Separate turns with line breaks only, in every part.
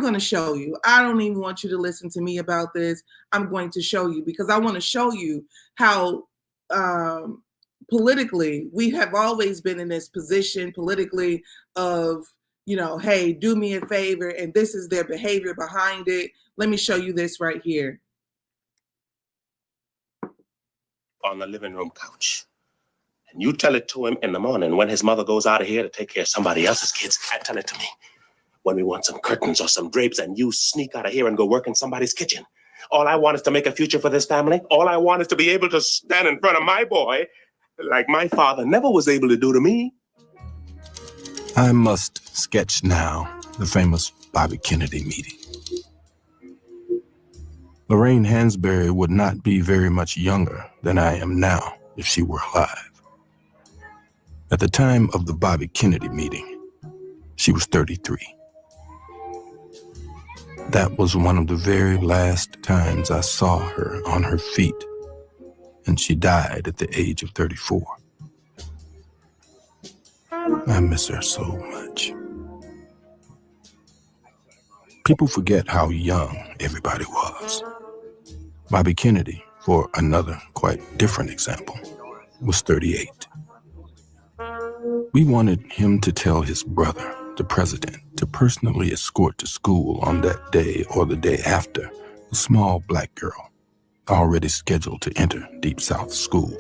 going to show you. I don't even want you to listen to me about this. I'm going to show you because I want to show you how politically we have always been in this position politically of, hey, do me a favor, and this is their behavior behind it. Let me show you this right here.
On the living room couch. And you tell it to him in the morning when his mother goes out of here to take care of somebody else's kids. And tell it to me when we want some curtains or some drapes and you sneak out of here and go work in somebody's kitchen. All I want is to make a future for this family. All I want is to be able to stand in front of my boy like my father never was able to do to me.
I must sketch now the famous Bobby Kennedy meeting. Lorraine Hansberry would not be very much younger than I am now if she were alive. At the time of the Bobby Kennedy meeting, she was 33. That was one of the very last times I saw her on her feet, and she died at the age of 34. I miss her so much. People forget how young everybody was. Bobby Kennedy, for another quite different example, was 38. We wanted him to tell his brother, the president, to personally escort to school on that day or the day after a small black girl already scheduled to enter Deep South School.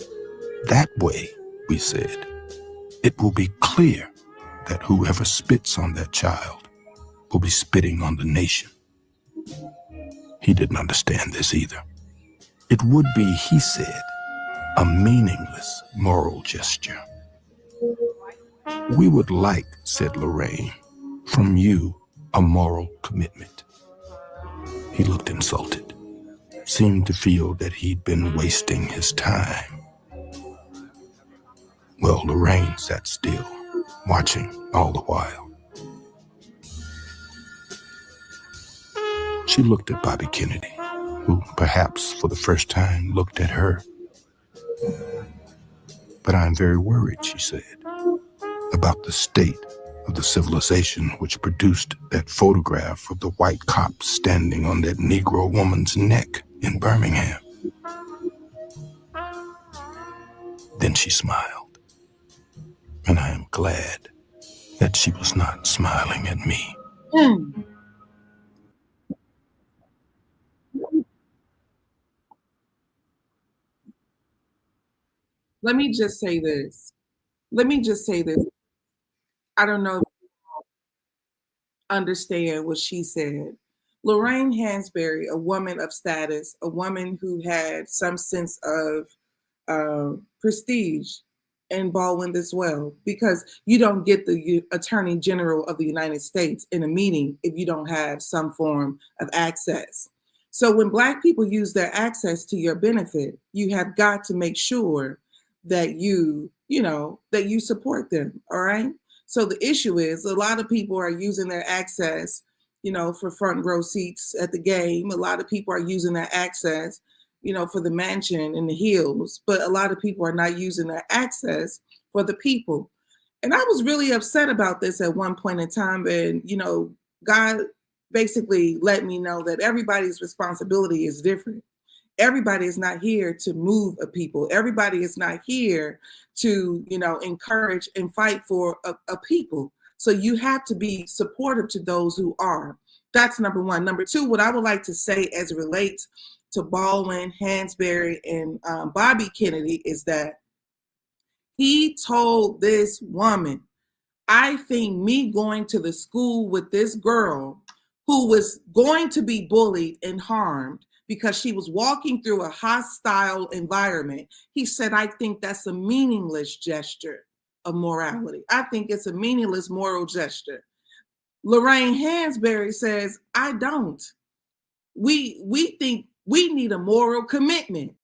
That way, we said, it will be clear that whoever spits on that child will be spitting on the nation. He didn't understand this either. It would be, he said, a meaningless moral gesture. We would like, said Lorraine, from you a moral commitment. He looked insulted, seemed to feel that he'd been wasting his time. Well, Lorraine sat still, watching all the while. She looked at Bobby Kennedy, who perhaps for the first time looked at her. But I'm very worried, she said, about the state of the civilization which produced that photograph of the white cop standing on that Negro woman's neck in Birmingham. Then she smiled, and I am glad that she was not smiling at me.
Let me just say this. I don't know if you understand what she said. Lorraine Hansberry, a woman of status, a woman who had some sense of prestige in Baldwin as well, because you don't get the Attorney General of the United States in a meeting if you don't have some form of access. So when Black people use their access to your benefit, you have got to make sure that you support them, all right? So the issue is a lot of people are using their access, for front row seats at the game. A lot of people are using their access, for the mansion and the hills, but a lot of people are not using their access for the people. And I was really upset about this at one point in time. And, God basically let me know that everybody's responsibility is different. Everybody is not here to move a people. Everybody is not here to, encourage and fight for a people. So you have to be supportive to those who are. That's number one. Number two, what I would like to say as it relates to Baldwin, Hansberry, and Bobby Kennedy is that he told this woman, I think me going to the school with this girl who was going to be bullied and harmed because she was walking through a hostile environment. He said, I think that's a meaningless gesture of morality. I think it's a meaningless moral gesture. Lorraine Hansberry says, I don't. We think we need a moral commitment.